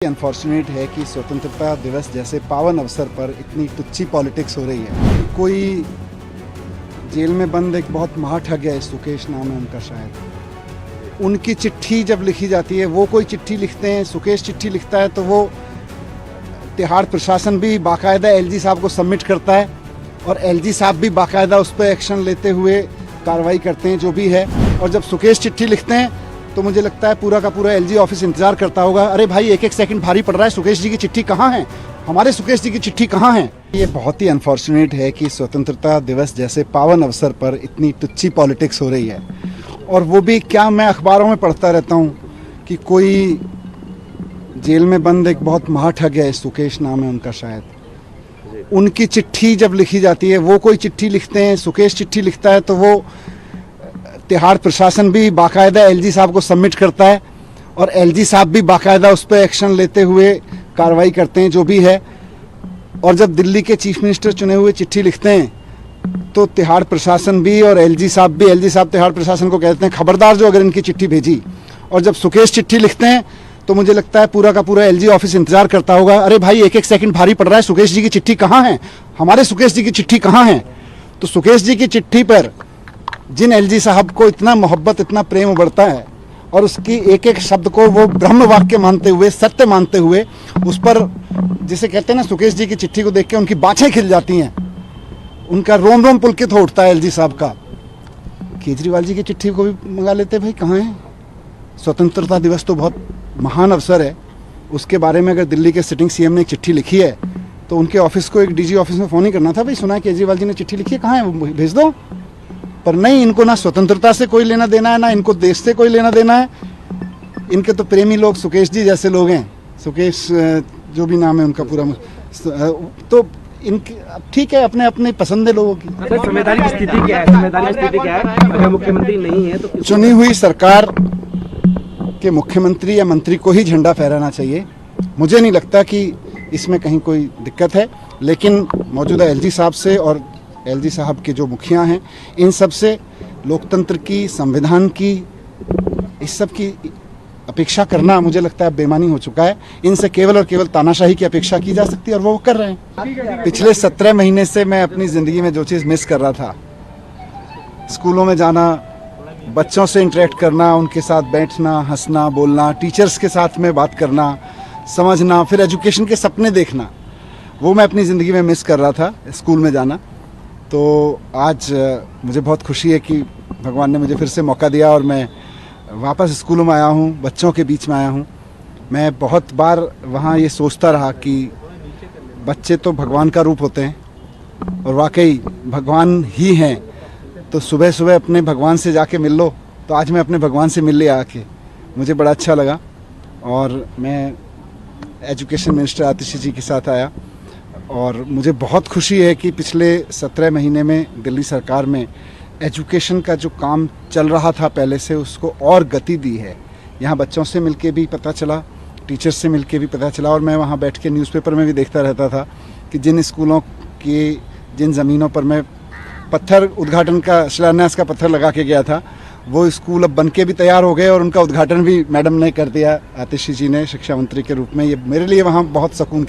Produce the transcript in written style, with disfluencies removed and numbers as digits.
Unfortunate है कि स्वतंत्रता दिवस जैसे पावन अवसर पर इतनी तुच्छी पॉलिटिक्स हो रही है। कोई जेल में बंद एक बहुत महाठग है, सुकेश नाम है उनका शायद, उनकी चिट्ठी जब लिखी जाती है, वो कोई चिट्ठी लिखते हैं, सुकेश चिट्ठी लिखता है तो वो तिहाड़ प्रशासन भी बाकायदा एलजी साहब को सबमिट करता है और एलजी साहब भी बाकायदा उस पर एक्शन लेते हुए कार्रवाई करते हैं जो भी है। और जब सुकेश चिट्ठी लिखते हैं तो मुझे लगता है पूरा का पूरा एलजी ऑफिस इंतजार करता होगा, अरे भाई एक एक सेकंड भारी पड़ रहा है, सुकेश जी की चिट्ठी कहाँ है, हमारे सुकेश जी की चिट्ठी कहाँ है। ये बहुत ही अनफॉर्चुनेट है कि स्वतंत्रता दिवस जैसे पावन अवसर पर इतनी तुच्छी पॉलिटिक्स हो रही है। और वो भी क्या, मैं अखबारों में पढ़ता रहता हूँ कि कोई जेल में बंद एक बहुत महाठग है, सुकेश नाम है उनका शायद, उनकी चिट्ठी जब लिखी जाती है, वो कोई चिट्ठी लिखते हैं, सुकेश चिट्ठी लिखता है तो वो तिहाड़ प्रशासन भी बाकायदा एलजी साहब को सबमिट करता है और एलजी साहब भी बाकायदा उस पर एक्शन लेते हुए कार्रवाई करते हैं जो भी है। और जब दिल्ली के चीफ मिनिस्टर चुने हुए चिट्ठी लिखते हैं तो तिहाड़ प्रशासन भी और एलजी साहब तिहाड़ प्रशासन को कहते हैं खबरदार जो अगर इनकी चिट्ठी भेजी। और जब सुकेश चिट्ठी लिखते हैं तो मुझे लगता है पूरा का पूरा एलजी ऑफिस इंतजार करता होगा, अरे भाई एक एक सेकंड भारी पड़ रहा है, सुकेश जी की चिट्ठी कहाँ है, हमारे सुकेश जी की चिट्ठी कहाँ है। तो सुकेश जी की चिट्ठी पर जिन एलजी साहब को इतना मोहब्बत, इतना प्रेम उबरता है और उसकी एक एक शब्द को वो ब्रह्म वाक्य मानते हुए, सत्य मानते हुए, उस पर जिसे कहते हैं ना, सुकेश जी की चिट्ठी को देख के उनकी बाछें खिल जाती हैं, उनका रोम रोम पुलकित हो उठता है एलजी साहब का। केजरीवाल जी की चिट्ठी को भी मंगा लेते, भाई कहाँ है। स्वतंत्रता दिवस तो बहुत महान अवसर है, उसके बारे में अगर दिल्ली के सिटिंग सीएम ने एक चिट्ठी लिखी है तो उनके ऑफिस को एक डीजी ऑफिस में फ़ोन ही करना था, भाई सुना है केजरीवाल जी ने चिट्ठी लिखी है, कहाँ है, भेज दो। पर नहीं, इनको ना स्वतंत्रता से कोई लेना देना है, ना इनको देश से कोई लेना देना है। इनके तो प्रेमी लोग सुकेश जी जैसे लोग हैं, सुकेश जो भी नाम है उनका पूरा, तो इनके ठीक है, अपने अपने पसंद है लोगों की। संवैधानिक स्थिति क्या है, संवैधानिक स्थिति क्या है, अगर मुख्यमंत्री नहीं है तो चुनी हुई सरकार के मुख्यमंत्री या मंत्री को ही झंडा फहराना चाहिए। मुझे नहीं लगता कि इसमें कहीं कोई दिक्कत है, लेकिन मौजूदा एलजी साहब से और एलजी साहब के जो मुखिया हैं, इन सब से लोकतंत्र की, संविधान की, इस सब की अपेक्षा करना मुझे लगता है बेईमानी हो चुका है। इनसे केवल और केवल तानाशाही की अपेक्षा की जा सकती है और वो कर रहे हैं। पिछले 17 महीने से मैं अपनी ज़िंदगी में जो चीज़ मिस कर रहा था, स्कूलों में जाना, बच्चों से इंटरेक्ट करना, उनके साथ बैठना, हंसना, बोलना, टीचर्स के साथ में बात करना, समझना, फिर एजुकेशन के सपने देखना, वो मैं अपनी ज़िंदगी में मिस कर रहा था, स्कूल में जाना। तो आज मुझे बहुत खुशी है कि भगवान ने मुझे फिर से मौका दिया और मैं वापस स्कूलों में आया हूँ, बच्चों के बीच में आया हूँ। मैं बहुत बार वहाँ ये सोचता रहा कि बच्चे तो भगवान का रूप होते हैं और वाकई भगवान ही हैं, तो सुबह सुबह अपने भगवान से जाके मिल लो। तो आज मैं अपने भगवान से मिल लिया आके, मुझे बड़ा अच्छा लगा। और मैं एजुकेशन मिनिस्टर आतिशी जी के साथ आया और मुझे बहुत खुशी है कि पिछले 17 महीने में दिल्ली सरकार में एजुकेशन का जो काम चल रहा था पहले से, उसको और गति दी है। यहाँ बच्चों से मिलके भी पता चला, टीचर्स से मिलके भी पता चला, और मैं वहाँ बैठ के न्यूज़पेपर में भी देखता रहता था कि जिन स्कूलों की, जिन ज़मीनों पर मैं पत्थर उद्घाटन का, शिलान्यास का पत्थर लगा के गया था, वो स्कूल अब बन के भी तैयार हो गए और उनका उद्घाटन भी मैडम ने कर दिया, आतिशी जी ने, शिक्षा मंत्री के रूप में। ये मेरे लिए वहाँ बहुत सुकून